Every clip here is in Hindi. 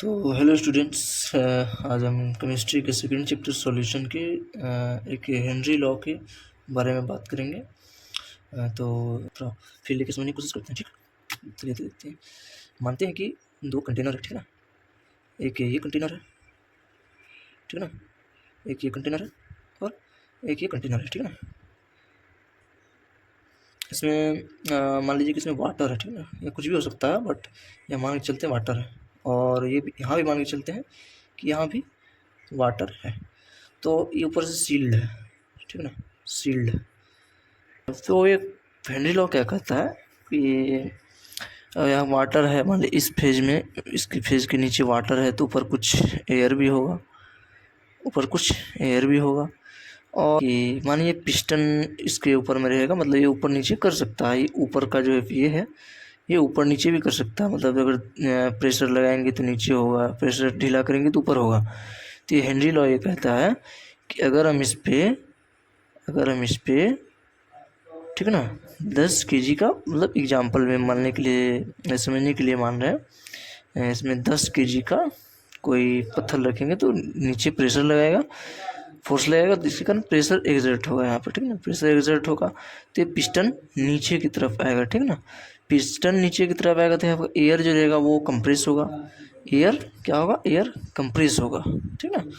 तो हेलो स्टूडेंट्स, आज हम केमिस्ट्री के सेकेंड चैप्टर सॉल्यूशन के एक हेनरी लॉ के बारे में बात करेंगे। तो थोड़ा फिर लेके समझने की कोशिश करते हैं। ठीक, चलिए तो देखते हैं। मानते हैं कि दो कंटेनर है, ठीक है ना। एक ये कंटेनर है, ठीक है ना। एक ये कंटेनर है और एक ये कंटेनर है, ठीक है ना। इसमें मान लीजिए कि इसमें वाटर है, ठीक है ना, या कुछ भी हो सकता है, बट ये मान के चलते हैं वाटर है। और ये भी यहाँ भी मान के चलते हैं कि यहाँ भी वाटर है। तो ये ऊपर से सील्ड है, ठीक है ना, सील्ड है। तो ये हेनरी लॉ क्या कहता है कि यहाँ वाटर है, मान लीजिए इस फेज में, इसके फेज के नीचे वाटर है, तो ऊपर कुछ एयर भी होगा, ऊपर कुछ एयर भी होगा। और ये मानिए पिस्टन इसके ऊपर में रहेगा, मतलब ये ऊपर नीचे कर सकता है। ये ऊपर का जो है ये है, ये ऊपर नीचे भी कर सकता है। मतलब अगर प्रेशर लगाएंगे तो नीचे होगा, प्रेशर ढीला करेंगे तो ऊपर होगा। तो ये हेनरी लॉ ये कहता है कि अगर हम इस पे ठीक है ना 10 kg का, मतलब एग्जाम्पल में मानने के लिए, समझने के लिए मान रहे हैं, इसमें 10 kg का कोई पत्थर रखेंगे तो नीचे प्रेशर लगाएगा, फोर्स लगेगा, तो इसके कारण प्रेशर एग्जर्ट होगा यहाँ पर, ठीक है ना। प्रेशर एग्जर्ट होगा तो ये पिस्टन नीचे की तरफ आएगा, ठीक है ना। पिस्टन नीचे की तरफ आएगा तो यहाँ पर एयर जो रहेगा वो कंप्रेस होगा। एयर क्या होगा? एयर कंप्रेस होगा, ठीक है ना।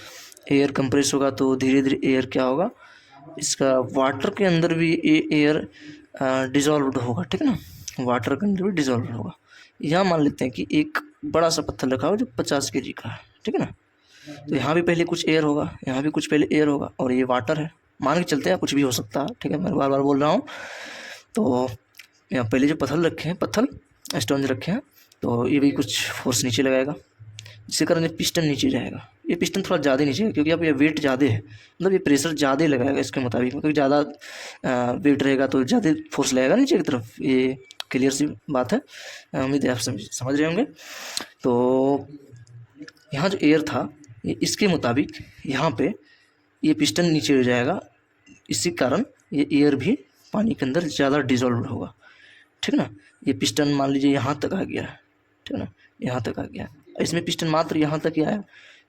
एयर कंप्रेस होगा तो धीरे धीरे एयर क्या होगा, इसका वाटर के अंदर भी एयर डिजॉल्व होगा, ठीक है ना। वाटर के अंदर भी डिजॉल्व होगा। यहाँ मान लेते हैं कि एक बड़ा सा पत्थर रखा हो जो 50 kg का है, ठीक है ना। तो यहाँ भी पहले कुछ एयर होगा, यहाँ भी कुछ पहले एयर होगा, और ये वाटर है। मान के चलते हैं कुछ भी हो सकता है, ठीक है, मैं बार बार बोल रहा हूँ। तो यहाँ पहले जो पत्थर रखे हैं, पत्थर स्टोन रखे हैं, तो ये भी कुछ फोर्स नीचे लगाएगा, जिसके कारण ये पिस्टन नीचे जाएगा। ये पिस्टन थोड़ा ज़्यादा नीचे है क्योंकि अब ये वेट ज़्यादा है, मतलब ये प्रेशर ज़्यादा लगाएगा इसके मुताबिक, क्योंकि ज़्यादा वेट रहेगा तो ज़्यादा फोर्स लगेगा नीचे की तरफ। ये क्लियर सी बात है, उम्मीद है आप समझ रहे होंगे। तो यहाँ जो एयर था, ये इसके मुताबिक यहाँ पे ये पिस्टन नीचे हो जाएगा, इसी कारण ये एयर भी पानी के अंदर ज़्यादा डिजॉल्व होगा, ठीक ना। ये पिस्टन मान लीजिए यहाँ तक आ गया, ठीक है ना, यहाँ तक आ गया। इसमें पिस्टन मात्र यहाँ तक ही आया,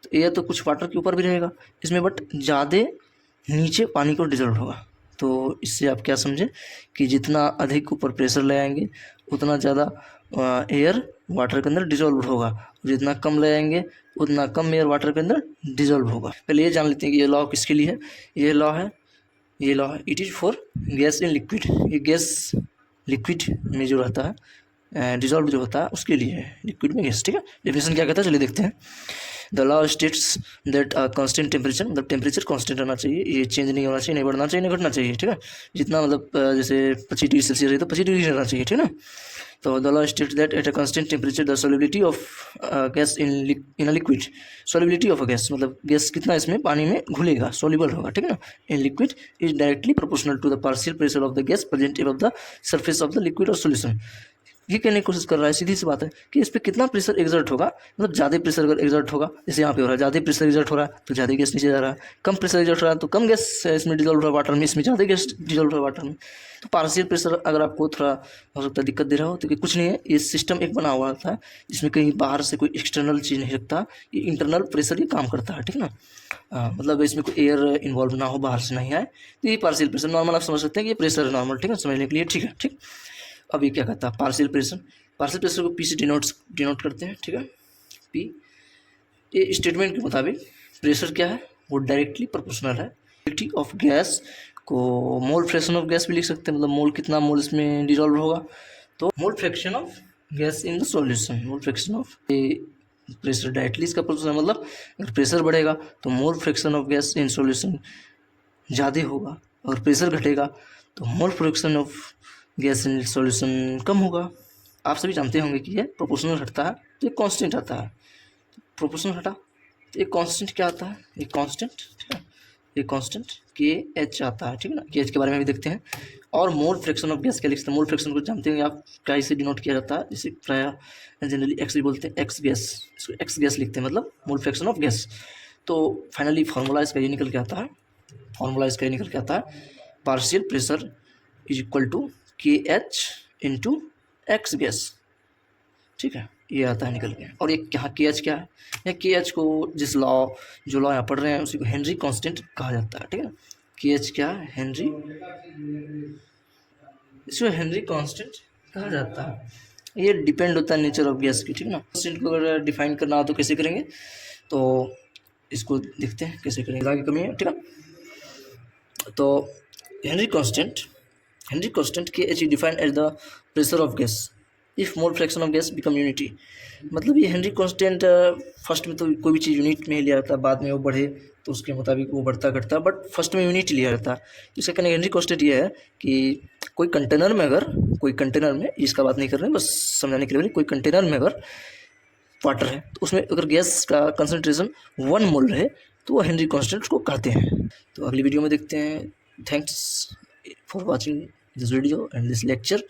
तो एयर तो कुछ वाटर के ऊपर भी रहेगा इसमें, बट ज़्यादा नीचे पानी को डिजॉल्व होगा। तो इससे आप क्या समझे कि जितना अधिक ऊपर प्रेशर लगाएंगे उतना ज़्यादा एयर वाटर के अंदर डिजॉल्व होगा, जितना कम लगाएंगे उतना कम एयर वाटर के अंदर डिजॉल्व होगा। पहले ये जान लेते हैं कि ये लॉ किसके लिए है। ये लॉ है it is for gas in liquid. ये गैस लिक्विड में जो रहता है, डिजॉल्व जो होता है उसके लिए है, लिक्विड में गैस, ठीक है। डेफिनेशन क्या कहता है चलिए देखते हैं। The law states that constant temperature, मतलब टेम्परेचर कांस्टेंट रहना चाहिए, ये चेंज नहीं होना चाहिए, नहीं बढ़ना चाहिए, नहीं घटना चाहिए, ठीक है। जितना मतलब जैसे 25 डिग्री सेल्सियस है तो 25 डिग्री रहना चाहिए, ठीक है ना। तो the law states that at a constant temperature the solubility of gas in a liquid, solubility of a gas, मतलब गैस कितना इसमें पानी में घुलेगा, सॉल्युबल होगा, ठीक है ना, in liquid is directly proportional to the partial pressure of the gas present above the surface of the liquid और सॉल्यूशन। ये कहने की कोशिश कर रहा है, सीधी सी बात है कि इस पर कितना प्रेशर एग्जर्ट होगा, मतलब ज़्यादा प्रेशर अगर एग्जर्ट होगा, जैसे यहाँ पे हो रहा है, ज़्यादा प्रेशर एग्जर्ट हो रहा है तो ज़्यादा गैस नीचे जा रहा है, कम प्रेशर एग्जर्ट हो रहा है तो कम गैस इसमें डिजॉल्व हो रहा है वाटर में, इसमें ज़्यादा गैस डिजॉल्व हो रहा है वाटर में। तो पार्शियल प्रेशर अगर आपको थोड़ा हो सकता है दिक्कत दे रहा हो, तो कुछ नहीं है, ये सिस्टम एक बना हुआ था जिसमें कहीं बाहर से कोई एक्सटर्नल चीज़ नहीं रखता, ये इंटरनल प्रेशर ही काम करता है, ठीक है ना। मतलब इसमें कोई एयर इन्वॉल्व ना हो, बाहर से नहीं आए, तो ये पार्शियल प्रेशर नॉर्मल आप समझ सकते हैं कि ये प्रेशर है नॉर्मल, ठीक है, समझने के लिए, ठीक है, ठीक। अब ये क्या कहता है पार्शियल प्रेशर को पी से डिनोट करते हैं, ठीक है, पी। ये स्टेटमेंट के मुताबिक प्रेशर क्या है, वो डायरेक्टली प्रोपोर्शनल है क्वांटिटी ऑफ गैस को, मोल फ्रैक्शन ऑफ गैस भी लिख सकते हैं, मतलब मोल कितना मोल इसमें डिजॉल्व होगा, तो mole fraction of gas in the solution, mole fraction of pressure directly इसका प्रोपोर्शनल, मतलब अगर प्रेशर बढ़ेगा तो mole fraction of gas in solution ज़्यादा होगा, और प्रेशर घटेगा तो mole fraction of gas in solution कम होगा। आप सभी जानते होंगे कि ये प्रोपोर्शनल हटता है तो एक कांस्टेंट आता है, प्रोपोर्शनल हटा तो एक कांस्टेंट क्या आता है, एक कांस्टेंट, ठीक है, एक कांस्टेंट के एच आता है, ठीक है ना। के एच के बारे में भी देखते हैं। और मोल फ्रैक्शन ऑफ गैस क्या लिखते हैं, मोल फ्रैक्शन को जानते होंगे आप, क्या इसे डिनोट किया जाता है, जिसे प्राय जनरली एक्स भी बोलते हैं, एक्स गैस, इसको एक्स गैस लिखते हैं, मतलब मोल फ्रैक्शन ऑफ गैस। तो फाइनली फार्मूला इसका ये निकल के आता है, partial pressure is equal to K H into x gas, ठीक है। ये आता है निकल के। और ये के एच क्या है, या के एच को जिस जो लॉ यहाँ पढ़ रहे हैं उसी को हेनरी कांस्टेंट कहा जाता है, ठीक है ना। के एच क्या है, हेनरी, इसको हेनरी कांस्टेंट कहा जाता है। ये डिपेंड होता है नेचर ऑफ गैस की, ठीक है ना। कांस्टेंट को अगर डिफाइन करना हो तो कैसे करेंगे, तो इसको देखते हैं कैसे करेंगे, आगे कमी है, ठीक है। तो Henry constant K H defined as the pressure of gas if mole fraction of gas become unity. मतलब ये हेनरी कांस्टेंट फर्स्ट में तो कोई भी चीज़ यूनिट में ही लिया जाता है, बाद में वो बढ़े तो उसके मुताबिक वो बढ़ता घटता, बट फर्स्ट में यूनिट लिया जाता है। तो इसका कहने हेनरी कांस्टेंट ये है कि कोई कंटेनर में इसका बात नहीं कर रहे हैं, बस समझाने के लिए, कोई कंटेनर में अगर वाटर है तो उसमें अगर गैस का कंसनट्रेशन 1 मोल रहे तो वो हेनरी कांस्टेंट को कहते हैं। तो अगली वीडियो में देखते हैं। Thanks for watching this video and this lecture.